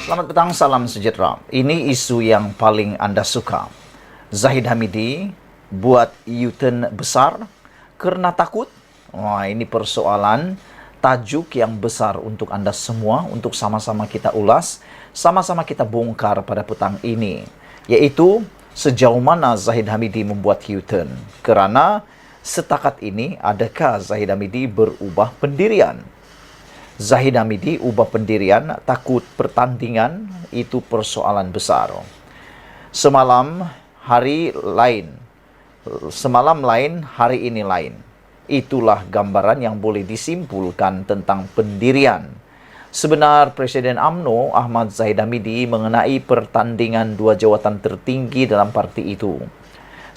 Selamat petang, salam sejahtera. Ini isu yang paling Anda suka. Zahid Hamidi buat U-turn besar karena takut. Wah, ini persoalan tajuk yang besar untuk Anda semua, untuk sama-sama kita ulas, sama-sama kita bongkar pada petang ini. Yaitu, sejauh mana Zahid Hamidi membuat U-turn. Kerana setakat ini, adakah Zahid Hamidi berubah pendirian? Zahid Hamidi ubah pendirian, takut pertandingan, itu persoalan besar. Semalam lain, hari ini lain. Itulah gambaran yang boleh disimpulkan tentang pendirian. Sebenar Presiden UMNO Ahmad Zahid Hamidi mengenai pertandingan dua jawatan tertinggi dalam parti itu.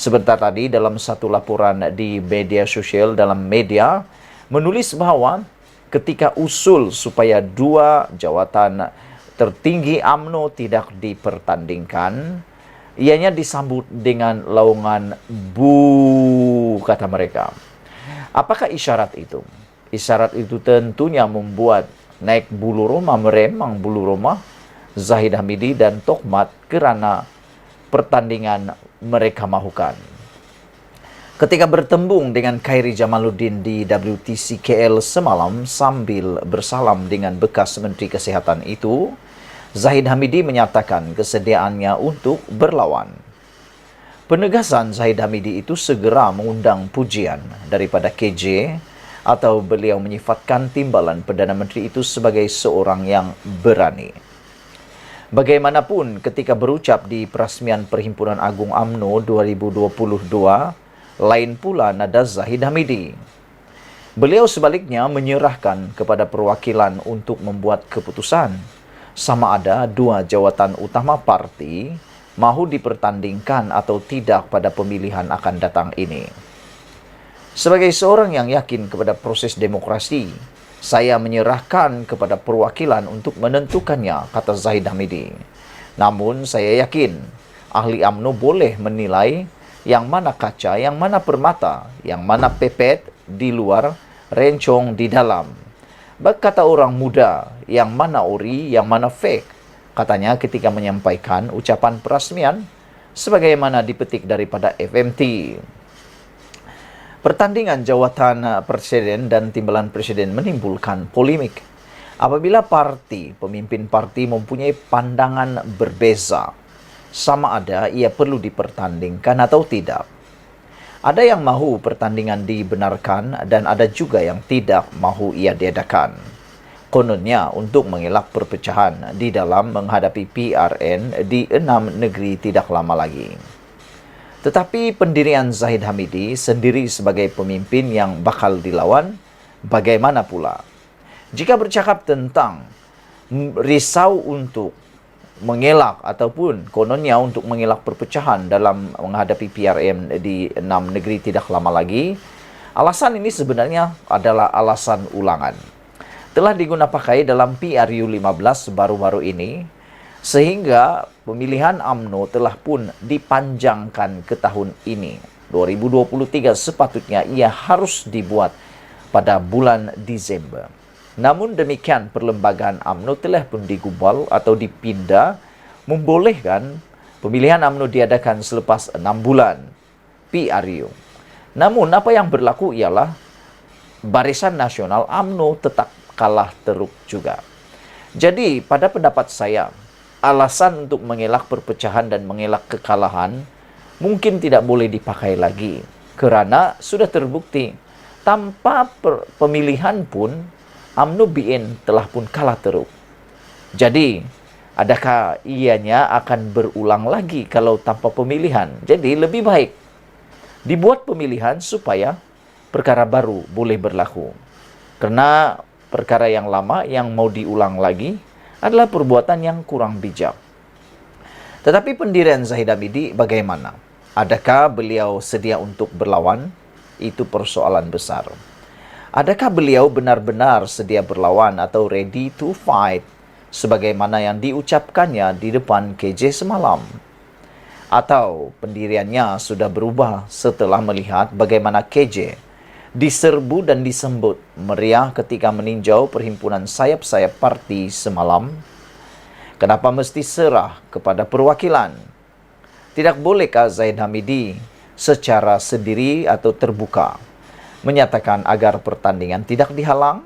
Sebentar tadi dalam satu laporan di media sosial dalam media menulis bahawa ketika usul supaya dua jawatan tertinggi UMNO tidak dipertandingkan, ianya disambut dengan laungan "bu", kata mereka. Apakah isyarat itu? Isyarat itu tentunya membuat naik bulu roma, meremang bulu roma Zahid Hamidi dan Tokhmat kerana pertandingan mereka mahukan. Ketika bertembung dengan Khairi Jamaluddin di WTC KL semalam sambil bersalam dengan bekas Menteri Kesihatan itu, Zahid Hamidi menyatakan kesediaannya untuk berlawan. Penegasan Zahid Hamidi itu segera mengundang pujian daripada KJ atau beliau menyifatkan timbalan Perdana Menteri itu sebagai seorang yang berani. Bagaimanapun ketika berucap di Perasmian Perhimpunan Agung UMNO 2022, lain pula nada Zahid Hamidi. Beliau sebaliknya menyerahkan kepada perwakilan untuk membuat keputusan sama ada dua jawatan utama parti mahu dipertandingkan atau tidak pada pemilihan akan datang ini. Sebagai seorang yang yakin kepada proses demokrasi, saya menyerahkan kepada perwakilan untuk menentukannya, kata Zahid Hamidi. Namun saya yakin ahli UMNO boleh menilai yang mana kaca, yang mana permata, yang mana pepet di luar, rencong di dalam. Berkata orang muda, yang mana ori, yang mana fake, katanya ketika menyampaikan ucapan perasmian sebagaimana dipetik daripada FMT. Pertandingan jawatan presiden dan timbalan presiden menimbulkan polemik. Apabila pemimpin parti mempunyai pandangan berbeza, sama ada ia perlu dipertandingkan atau tidak. Ada yang mahu pertandingan dibenarkan dan ada juga yang tidak mahu ia diadakan. Kononnya untuk mengelak perpecahan di dalam menghadapi PRN di 6 negeri tidak lama lagi. Tetapi pendirian Zahid Hamidi sendiri sebagai pemimpin yang bakal dilawan, bagaimana pula? Jika bercakap tentang risau untuk mengelak ataupun kononnya untuk mengelak perpecahan dalam menghadapi PRM di 6 negeri tidak lama lagi, alasan ini sebenarnya adalah alasan ulangan. Telah digunapakai dalam PRU 15 baru-baru ini, sehingga pemilihan UMNO telah pun dipanjangkan ke tahun ini. 2023 sepatutnya ia harus dibuat pada bulan Disember. Namun demikian, perlembagaan UMNO telah pun digubal atau dipindah membolehkan pemilihan UMNO diadakan selepas 6 bulan PRU. Namun apa yang berlaku ialah Barisan Nasional UMNO tetap kalah teruk juga. Jadi pada pendapat saya, alasan untuk mengelak perpecahan dan mengelak kekalahan mungkin tidak boleh dipakai lagi. Kerana sudah terbukti tanpa pemilihan pun UMNO BN telah pun kalah teruk. Jadi, adakah ianya akan berulang lagi kalau tanpa pemilihan? Jadi, lebih baik dibuat pemilihan supaya perkara baru boleh berlaku. Kerana perkara yang lama yang mau diulang lagi adalah perbuatan yang kurang bijak. Tetapi pendirian Zahid Hamidi bagaimana? Adakah beliau sedia untuk berlawan? Itu persoalan besar. Adakah beliau benar-benar sedia berlawan atau ready to fight sebagaimana yang diucapkannya di depan KJ semalam? Atau pendiriannya sudah berubah setelah melihat bagaimana KJ diserbu dan disambut meriah ketika meninjau perhimpunan sayap-sayap parti semalam? Kenapa mesti serah kepada perwakilan? Tidak bolehkah Zahid Hamidi secara sendiri atau terbuka menyatakan agar pertandingan tidak dihalang?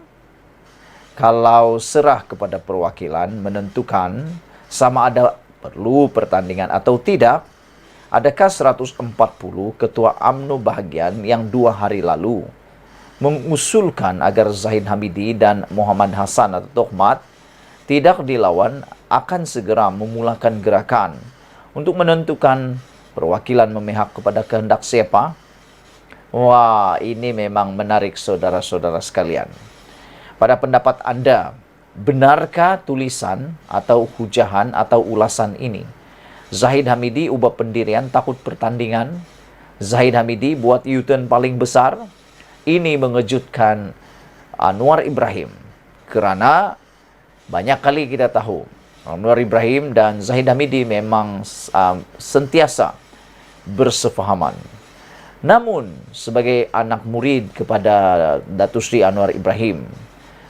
Kalau serah kepada perwakilan menentukan sama ada perlu pertandingan atau tidak, adakah 140 ketua UMNO bahagian yang 2 hari lalu mengusulkan agar Zahid Hamidi dan Muhammad Hassan atau Tohmat tidak dilawan akan segera memulakan gerakan untuk menentukan perwakilan memihak kepada kehendak siapa? Wah, ini memang menarik saudara-saudara sekalian. Pada pendapat Anda, benarkah tulisan atau hujahan atau ulasan ini? Zahid Hamidi ubah pendirian takut pertandingan. Zahid Hamidi buat U-turn paling besar. Ini mengejutkan Anwar Ibrahim. Kerana banyak kali kita tahu Anwar Ibrahim dan Zahid Hamidi memang sentiasa bersefahaman. Namun, sebagai anak murid kepada Datuk Seri Anwar Ibrahim,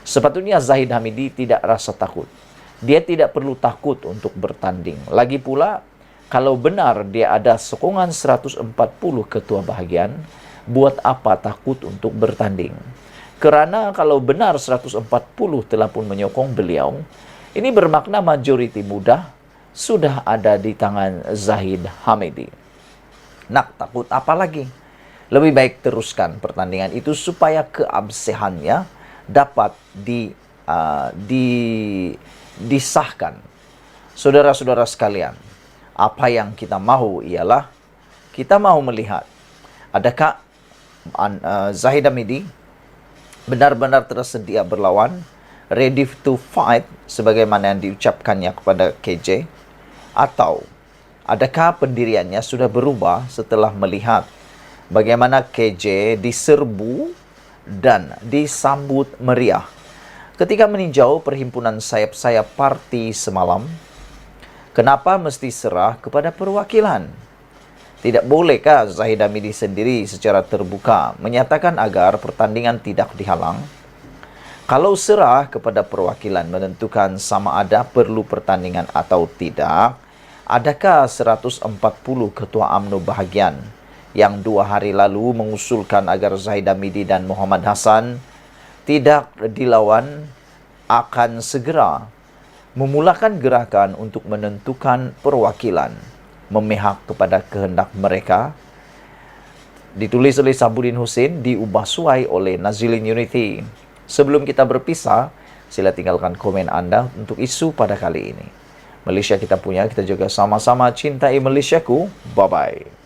sepatutnya Zahid Hamidi tidak rasa takut. Dia tidak perlu takut untuk bertanding. Lagi pula, kalau benar dia ada sokongan 140 ketua bahagian, buat apa takut untuk bertanding? Kerana kalau benar 140 telah pun menyokong beliau, ini bermakna majoriti mudah sudah ada di tangan Zahid Hamidi. Nak takut apa lagi? Lebih baik teruskan pertandingan itu supaya keabsahannya dapat disahkan. Saudara-saudara sekalian, apa yang kita mahu ialah kita mahu melihat adakah Zahid Hamidi benar-benar tersedia berlawan, ready to fight sebagaimana yang diucapkannya kepada KJ, atau adakah pendiriannya sudah berubah setelah melihat bagaimana KJ diserbu dan disambut meriah ketika meninjau perhimpunan sayap-sayap parti semalam? Kenapa mesti serah kepada perwakilan? Tidak bolehkah Zahid Hamidi sendiri secara terbuka menyatakan agar pertandingan tidak dihalang? Kalau serah kepada perwakilan menentukan sama ada perlu pertandingan atau tidak, adakah 140 ketua UMNO bahagian yang 2 hari lalu mengusulkan agar Zahid Hamidi dan Muhammad Hassan tidak dilawan akan segera memulakan gerakan untuk menentukan perwakilan memihak kepada kehendak mereka? Ditulis oleh Sabudin Hussein, diubah suai oleh Nazilin Unity. Sebelum kita berpisah, sila tinggalkan komen anda untuk isu pada kali ini. Malaysia kita punya, kita juga sama-sama cintai Malaysiaku. Bye-bye.